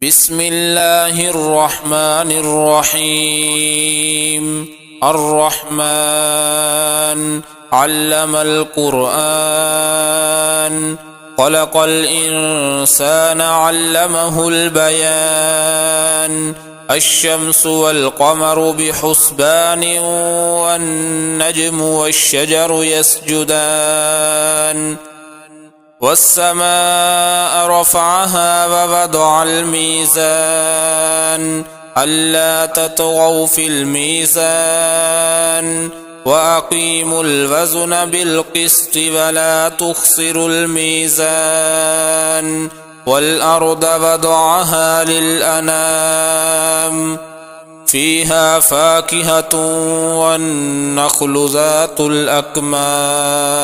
بسم الله الرحمن الرحيم. الرحمن علم القرآن، خلق الإنسان علمه البيان. الشمس والقمر بحسبان، والنجم والشجر يسجدان. والسماء رفعها ووضع الميزان، ألا تطغوا في الميزان، وأقيموا الوزن بالقسط ولا تخسروا الميزان. والأرض وضعها للأنام، فيها فاكهة والنخل ذات الأكمام،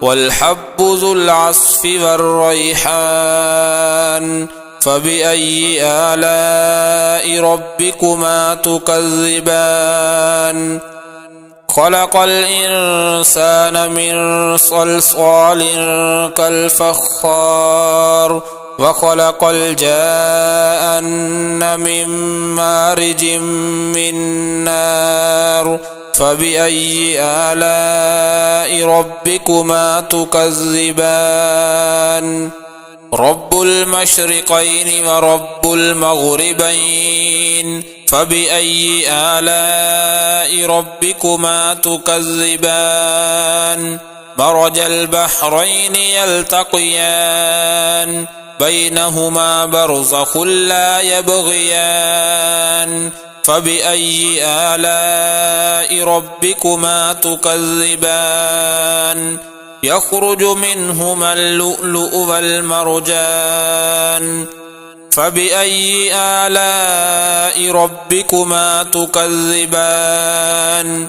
والحب ذو العصف والريحان. فبأي آلاء ربكما تكذبان؟ خلق الإنسان من صلصال كالفخار، وخلق الجان من مارج من نار. فبأي آلاء ربكما تكذبان؟ رب المشرقين ورب المغربين، فبأي آلاء ربكما تكذبان؟ مرج البحرين يلتقيان، بينهما برزخ لا يبغيان. فبأي آلاء ربكما تكذبان؟ يخرج منهما اللؤلؤ والمرجان. فبأي آلاء ربكما تكذبان؟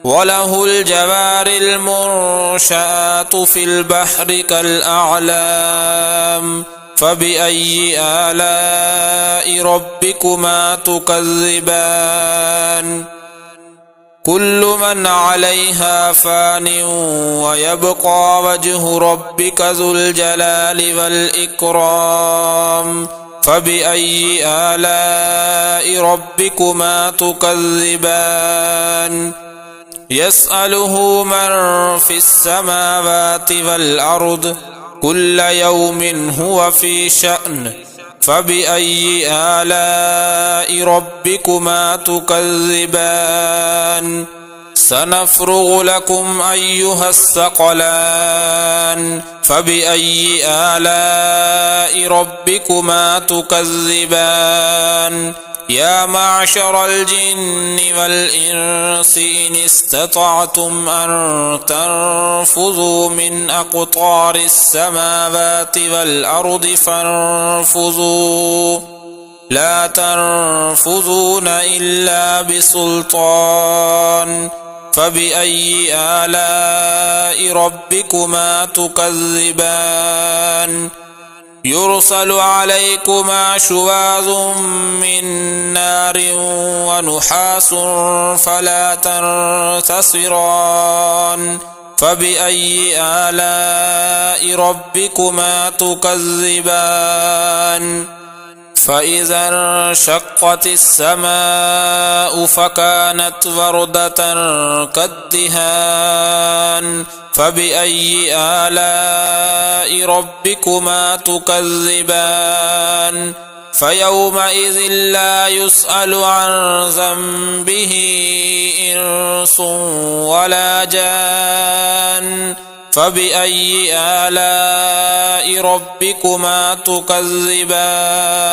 وله الجوار المنشآت في البحر كالأعلام. فبأي آلاء ربكما تكذبان؟ كل من عليها فان، ويبقى وجه ربك ذو الجلال والإكرام. فبأي آلاء ربكما تكذبان؟ يسأله من في السماوات والأرض، كل يوم هو في شأن. فبأي آلاء ربكما تكذبان؟ سنفرغ لكم أيها الثقلان. فبأي آلاء ربكما تكذبان؟ يا معشر الجن والإنس إن استطعتم أن تنفذوا من أقطار السماوات والأرض فانفذوا، لا تنفذون إلا بسلطان. فبأي آلاء ربكما تكذبان؟ يرسل عليكما شواظ من نار ونحاس فلا تنتصران. فبأي آلاء ربكما تكذبان؟ فإذا انشقت السماء فكانت وردة كالدهان. فبأي آلاء ربكما تكذبان؟ فيومئذ لا يسأل عن ذنبه إنس ولا جان. فبأي آلاء ربكما تكذبان؟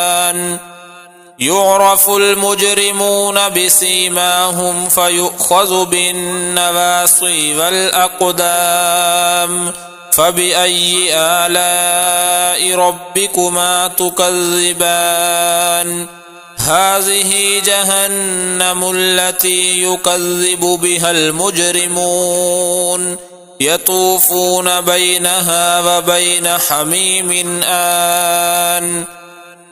يعرف المجرمون بسيماهم فيؤخذ بالنواصي والأقدام. فبأي آلاء ربكما تكذبان؟ هذه جهنم التي يكذب بها المجرمون، يطوفون بينها وبين حميم آن.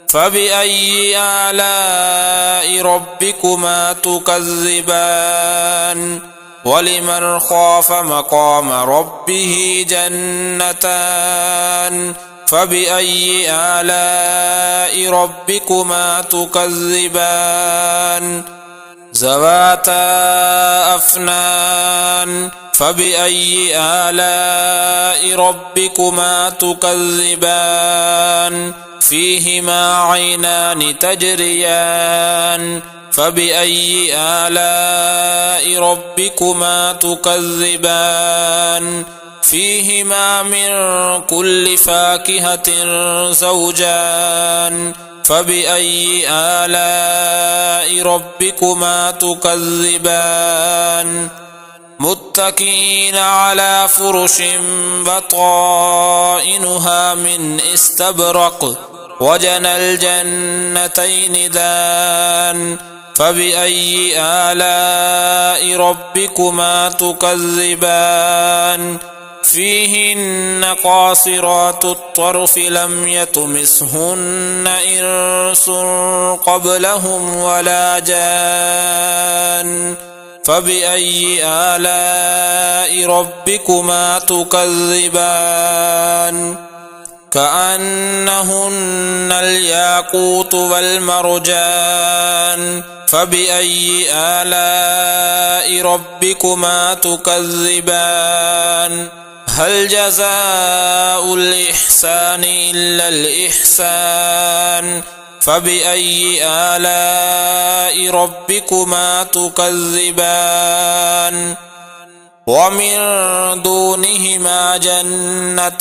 فبأي آلاء ربكما تكذبان؟ ولمن خاف مقام ربه جنتان، فبأي آلاء ربكما تكذبان ذواتا أفنان فبأي آلاء ربكما تكذبان فيهما عينان تجريان فبأي آلاء ربكما تكذبان فيهما من كل فاكهة زوجان فبأي آلاء ربكما تكذبان متكئين على فرش بطائنها من استبرق وجنى الجنتين دان فبأي آلاء ربكما تكذبان فيهن قاصرات الطرف لم يطمثهن إنس قبلهم ولا جان فبأي آلاء ربكما تكذبان كأنهن الياقوت والمرجان فبأي آلاء ربكما تكذبان هل جزاء الإحسان إلا الإحسان فبأي آلاء ربكما تكذبان ومن دونهما جنتان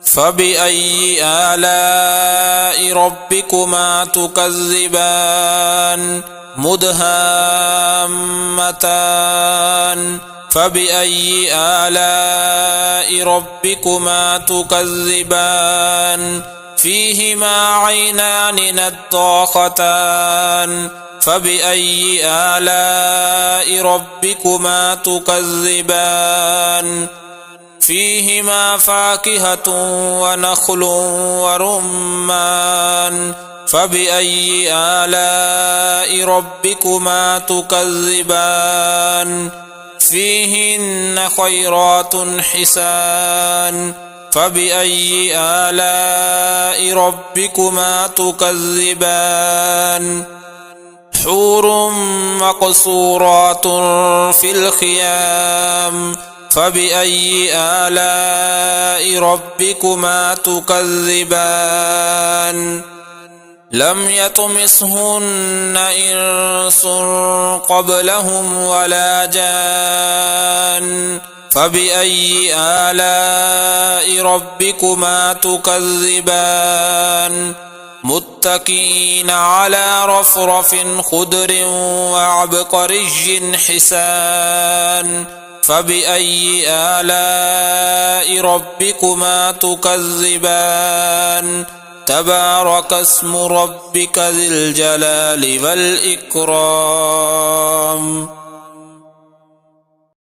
فبأي آلاء ربكما تكذبان مدهامتان فبأي آلاء ربكما تكذبان فيهما عينان نضاختان فبأي آلاء ربكما تكذبان فيهما فاكهة ونخل ورمان فبأي آلاء ربكما تكذبان فيهن خيرات حسان فبأي آلاء ربكما تكذبان حور مقصورات في الخيام فبأي آلاء ربكما تكذبان لم يطمثهن إنس قبلهم ولا جان فبأي آلاء ربكما تكذبان متكئين على رفرف خضر وعبقري حسان فبأي آلاء ربكما تكذبان تبارك اسم ربك ذي الجلال والإكرام